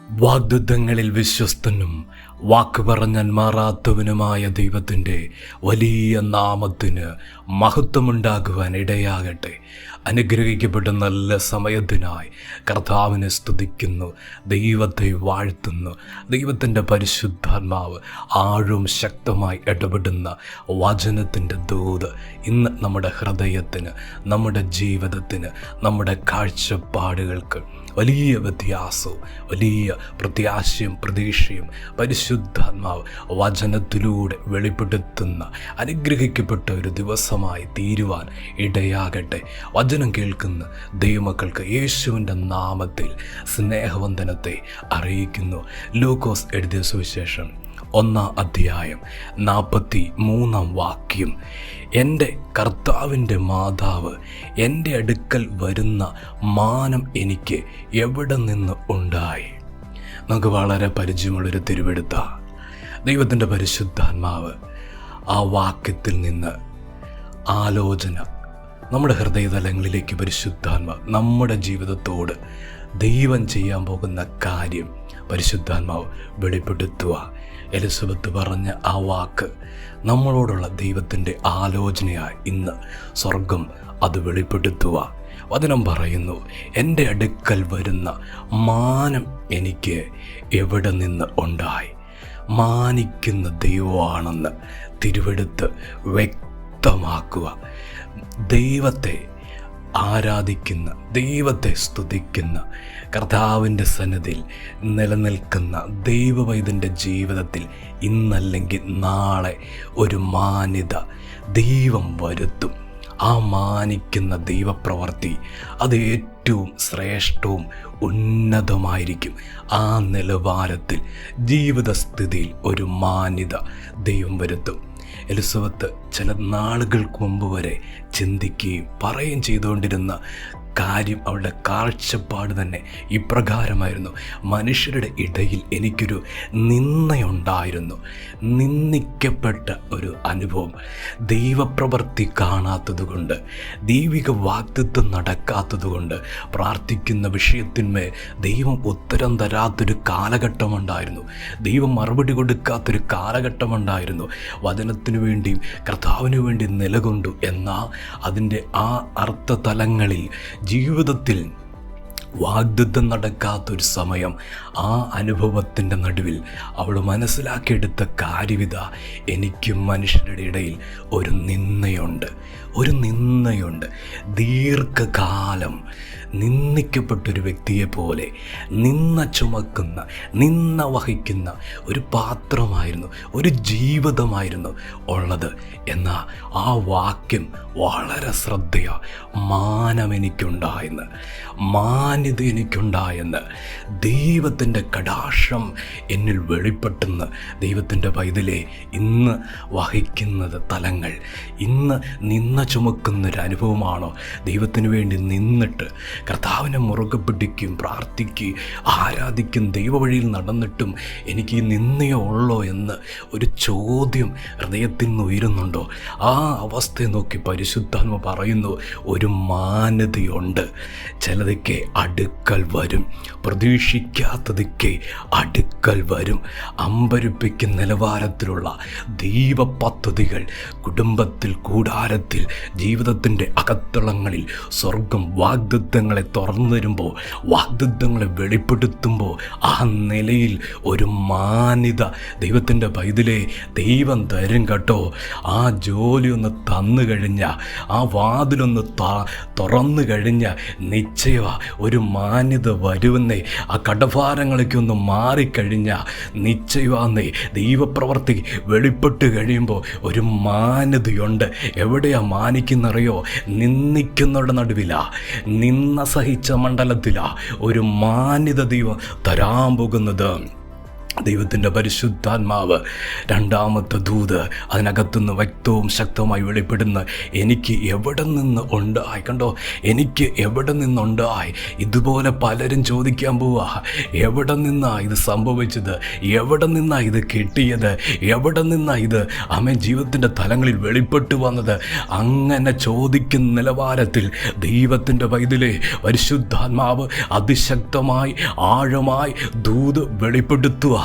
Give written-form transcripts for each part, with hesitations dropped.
വാഗ്ദത്തങ്ങളിൽ വിശ്വസ്തനും വാക്ക് പറഞ്ഞാൽ മാറാത്തവനുമായ ദൈവത്തിൻ്റെ വലിയ നാമത്തിന് മഹത്വമുണ്ടാകുവാൻ ഇടയാകട്ടെ. അനുഗ്രഹിക്കപ്പെട്ട നല്ല സമയത്തിനായി കർത്താവിനെ സ്തുതിക്കുന്നു, ദൈവത്തെ വാഴ്ത്തുന്നു. ദൈവത്തിൻ്റെ പരിശുദ്ധാത്മാവ് ആഴവും ശക്തമായി ഇടപെടുന്ന വചനത്തിൻ്റെ ദൂത് ഇന്ന് നമ്മുടെ ഹൃദയത്തിന്, നമ്മുടെ ജീവിതത്തിന്, നമ്മുടെ കാഴ്ചപ്പാടുകൾക്ക് വലിയ വ്യത്യാസവും വലിയ പ്രത്യാശയും പ്രതീക്ഷയും പരിശുദ്ധാത്മാവ് വചനത്തിലൂടെ വെളിപ്പെടുത്തുന്ന അനുഗ്രഹിക്കപ്പെട്ട ഒരു ദിവസമായി തീരുവാൻ ഇടയാകട്ടെ. വചനം കേൾക്കുന്ന ദൈവമക്കൾക്ക് യേശുവിൻ്റെ നാമത്തിൽ സ്നേഹവന്ദനത്തെ അറിയിക്കുന്നു. ലൂക്കോസ് എഴുതിയ സുവിശേഷം 1-ാം അധ്യായം 43-ാം വാക്യം. എൻ്റെ കർത്താവിൻ്റെ മാതാവ് എൻ്റെ അടുക്കൽ വരുന്ന മാനം എനിക്ക് എവിടെ നിന്ന് ഉണ്ടായി? നമുക്ക് വളരെ പരിചയമുള്ളൊരു തിരുവെടുത്ത ദൈവത്തിൻ്റെ പരിശുദ്ധാത്മാവ് ആ വാക്യത്തിൽ നിന്ന് ആലോചന നമ്മുടെ ഹൃദയതലങ്ങളിലേക്ക് പരിശുദ്ധാത്മാവ് നമ്മുടെ ജീവിതത്തോട് ദൈവം ചെയ്യാൻ പോകുന്ന കാര്യം പരിശുദ്ധാത്മാവ് വെളിപ്പെടുത്തുക. എലിസബത്ത് പറഞ്ഞ ആ വാക്ക് നമ്മളോടുള്ള ദൈവത്തിൻ്റെ ആലോചനയായി ഇന്ന് സ്വർഗം അത് വെളിപ്പെടുത്തുക. വചനം പറയുന്നു, എൻ്റെ അടുക്കൽ വരുന്ന മാനം എനിക്ക് എവിടെ നിന്ന് ഉണ്ടായി? മാനിക്കുന്ന ദൈവമാണെന്ന് തിരുവെടുത്ത് വ്യക്തമാക്കുക. ദൈവത്തെ ആരാധിക്കുന്ന, ദൈവത്തെ സ്തുതിക്കുന്ന, കർത്താവിൻ്റെ സന്നിധിയിൽ നിലനിൽക്കുന്ന ദൈവവൈദ്യൻ്റെ ജീവിതത്തിൽ ഇന്നല്ലെങ്കിൽ നാളെ ഒരു മാന്യത ദൈവം വരുത്തും. ആ മാനിക്കുന്ന ദൈവപ്രവൃത്തി അത് ഏറ്റവും ശ്രേഷ്ഠവും ഉന്നതമായിരിക്കും. ആ നിലവാരത്തിൽ ജീവിതസ്ഥിതിയിൽ ഒരു മാന്യത ദൈവം വരുത്തും. എലിസബത്ത് ചില നാളുകൾക്ക് മുമ്പ് വരെ ചിന്തിക്കുകയും പറയുകയും ചെയ്തുകൊണ്ടിരുന്ന കാര്യം, അവളുടെ കാഴ്ചപ്പാട് തന്നെ ഇപ്രകാരമായിരുന്നു: മനുഷ്യരുടെ ഇടയിൽ എനിക്കൊരു നിന്ദയുണ്ടായിരുന്നു, നിന്ദിക്കപ്പെട്ട ഒരു അനുഭവം. ദൈവപ്രവൃത്തി കാണാത്തതുകൊണ്ട്, ദൈവിക വാഗ്ദത്തം നടക്കാത്തതുകൊണ്ട്, പ്രാർത്ഥിക്കുന്ന വിഷയത്തിന്മേൽ ദൈവം ഉത്തരം തരാത്തൊരു കാലഘട്ടമുണ്ടായിരുന്നു, ദൈവം മറുപടി കൊടുക്കാത്തൊരു കാലഘട്ടമുണ്ടായിരുന്നു. വചനത്തിനു വേണ്ടിയും കർത്താവിനു വേണ്ടി നിലകൊണ്ടു. എന്നാൽ അതിൻ്റെ ആ അർത്ഥതലങ്ങളിൽ ജീവിതത്തിൽ വാഗ്ദത്തം നടക്കാത്തൊരു സമയം, ആ അനുഭവത്തിൻ്റെ നടുവിൽ അവൾ മനസ്സിലാക്കിയെടുത്ത കാര്യവിധ: എനിക്ക് മനുഷ്യരുടെ ഇടയിൽ ഒരു നിന്ദയുണ്ട്. ദീർഘകാലം നിന്ദിക്കപ്പെട്ടൊരു വ്യക്തിയെപ്പോലെ നിന്ന ചുമക്കുന്ന, നിന്ന വഹിക്കുന്ന ഒരു പാത്രമായിരുന്നു, ഒരു ജീവിതമായിരുന്നു ഉള്ളത്. എന്നാൽ ആ വാക്യം വളരെ ശ്രദ്ധയാ: മാനം എനിക്കുണ്ടായെന്ന്, മാന്യത എനിക്കുണ്ടായെന്ന്, ദൈവത്തിൻ്റെ കടാക്ഷം എന്നിൽ വെളിപ്പെട്ടെന്ന്. ദൈവത്തിൻ്റെ പൈതലെ, ഇന്ന് വഹിക്കുന്നത് തലങ്ങൾ, ഇന്ന് നിന്ന ചുമക്കുന്നൊരു അനുഭവമാണോ? ദൈവത്തിന് വേണ്ടി നിന്നിട്ട് കർത്താവിനെ മുറുകെ പിടിക്കും, പ്രാർത്ഥിക്കും, ആരാധിക്കും, ദൈവവഴിയിൽ നടന്നിട്ടും എനിക്ക് ഈ നിന്നയോ ഉള്ളോ എന്ന് ഒരു ചോദ്യം ഹൃദയത്തിൽ നിന്ന് ഉയരുന്നുണ്ടോ? ആ അവസ്ഥയെ നോക്കി പരിശുദ്ധാത്മ പറയുന്നു, ഒരു മാന്യതയുണ്ട്. ചിലതൊക്കെ അടുക്കൽ വരും, പ്രതീക്ഷിക്കാത്തതൊക്കെ അടുക്കൽ വരും. അമ്പരിപ്പിക്കുന്ന നിലവാരത്തിലുള്ള ദൈവ പദ്ധതികൾ കുടുംബത്തിൽ, കൂടാരത്തിൽ, ജീവിതത്തിൻ്റെ അകത്തളങ്ങളിൽ സ്വർഗം വാഗ്ദത്തങ്ങളെ തുറന്നു തരുമ്പോൾ, വാഗ്ദത്തങ്ങളെ വെളിപ്പെടുത്തുമ്പോൾ, ആ നിലയിൽ ഒരു മാന്യത ദൈവത്തിൻ്റെ പൈതലെ ദൈവം തരും കേട്ടോ. ആ ജോലി ഒന്ന് തന്നു കഴിഞ്ഞാൽ, ആ വാതിലൊന്ന് തുറന്നു കഴിഞ്ഞാൽ നിശ്ചയ ഒരു മാന്യത വരുമെന്നേ. ആ കടഭാരങ്ങളൊക്കെ ഒന്ന് മാറിക്കഴിഞ്ഞാൽ നിശ്ചയമാന്നേ. ദൈവപ്രവൃത്തി വെളിപ്പെട്ട് കഴിയുമ്പോൾ ഒരു മാന്യതയുണ്ട്. എവിടെയാ മാനിക്കുന്നറിയോ? നിന്ദിക്കുന്നവരുടെ നടുവിലാ, നിന്ന സഹിച്ച മണ്ഡലത്തിലാ ഒരു മാന്യത ദൈവം തരാൻ പോകുന്നത്. ദൈവത്തിൻ്റെ പരിശുദ്ധാത്മാവ് രണ്ടാമത്തെ ദൂത് അതിനകത്തുനിന്ന് വ്യക്തവും ശക്തമായി വെളിപ്പെടുന്ന എനിക്ക് എവിടെ നിന്ന് ഉണ്ടായി, കണ്ടോ, എനിക്ക് എവിടെ നിന്നുണ്ടായി. ഇതുപോലെ പലരും ചോദിക്കാൻ പോവാ, എവിടെ നിന്നാ ഇത് സംഭവിച്ചത്, എവിടെ നിന്നാ ഇത് കിട്ടിയത്, എവിടെ നിന്നാ ഇത് ജീവിതത്തിൻ്റെ തലങ്ങളിൽ വെളിപ്പെട്ടു വന്നത്. അങ്ങനെ ചോദിക്കുന്ന നിലവാരത്തിൽ ദൈവത്തിൻ്റെ പൈതലേ, പരിശുദ്ധാത്മാവ് അതിശക്തമായി ആഴമായി ദൂത് വെളിപ്പെടുത്തുക.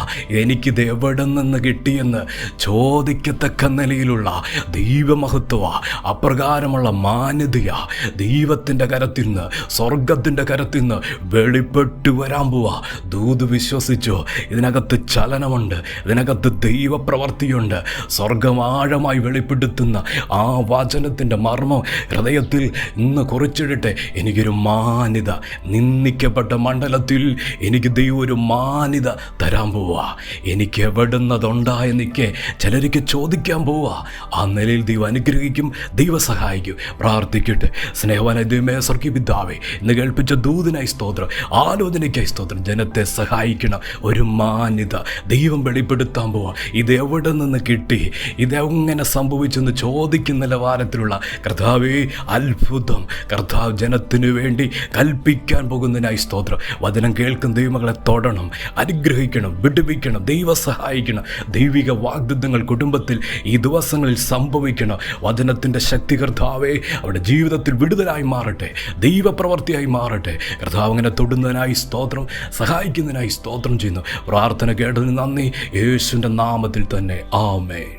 എനിക്കിത് എവിടെ നിന്ന് കിട്ടിയെന്ന് ചോദിക്കത്തക്ക നിലയിലുള്ള ദൈവമഹത്വ, അപ്രകാരമുള്ള മാന്യതയാ ദൈവത്തിൻ്റെ കരത്തിൽ നിന്ന്, സ്വർഗത്തിൻ്റെ കരത്തിൽ നിന്ന് വെളിപ്പെട്ടു വരാൻ പോവാ. ദൂത് വിശ്വസിച്ചോ? ഇതിനകത്ത് ചലനമുണ്ട്, ഇതിനകത്ത് ദൈവപ്രവർത്തിയുണ്ട്. സ്വർഗം ആഴമായി വെളിപ്പെടുത്തുന്ന ആ വചനത്തിൻ്റെ മർമ്മം ഹൃദയത്തിൽ ഇന്ന് കുറിച്ചിടട്ടെ. എനിക്കൊരു മാന്യത, നിന്ദിക്കപ്പെട്ട മണ്ഡലത്തിൽ എനിക്ക് ദൈവം ഒരു മാന്യത തരാൻ പോവാ. എനിക്ക് എവിടുന്നതുണ്ടായെന്നിക്ക് ചിലർക്ക് ചോദിക്കാൻ പോവാ. ആ നിലയിൽ ദൈവം അനുഗ്രഹിക്കും, ദൈവം സഹായിക്കും. പ്രാർത്ഥിക്കട്ടെ. സ്നേഹവാനായ ദൈവമേ, സ്വർഗീയ പിതാവേ, ഇന്ന് കേൾപ്പിച്ച ദൂതിനായി സ്തോത്രം, ആലോചനയ്ക്കായി സ്തോത്രം. ജനത്തെ സഹായിക്കണം. ഒരു മാന്യത ദൈവം വെളിപ്പെടുത്താൻ പോവാ. ഇത് എവിടെ നിന്ന് കിട്ടി, ഇതെങ്ങനെ സംഭവിച്ചെന്ന് ചോദിക്കുന്ന നിലവാരത്തിലുള്ള കർത്താവേ അത്ഭുതം കർത്താവ് ജനത്തിനു വേണ്ടി കൽപ്പിക്കാൻ പോകുന്നതിനായി സ്തോത്രം. വചനം കേൾക്കുന്ന ദൈവമകളെ തൊടണം, അനുഗ്രഹിക്കണം, വിടുവിക്കണം, ദൈവം സഹായിക്കണം. ദൈവിക വാഗ്ദത്തങ്ങൾ കുടുംബത്തിൽ ഈ ദിവസങ്ങളിൽ സംഭവിക്കണം. വചനത്തിൻ്റെ ശക്തി കർത്താവേ അവരുടെ ജീവിതത്തിൽ വിടുതലായി മാറട്ടെ, ദൈവപ്രവർത്തിയായി മാറട്ടെ. കർത്താവ് അങ്ങനെ തൊടുന്നതിനായി സ്തോത്രം, സഹായിക്കുന്നതിനായി സ്തോത്രം ചെയ്യുന്നു. പ്രാർത്ഥന കേട്ടതിന് നന്ദി, യേശുവിൻ്റെ നാമത്തിൽ തന്നെ. ആമേൻ.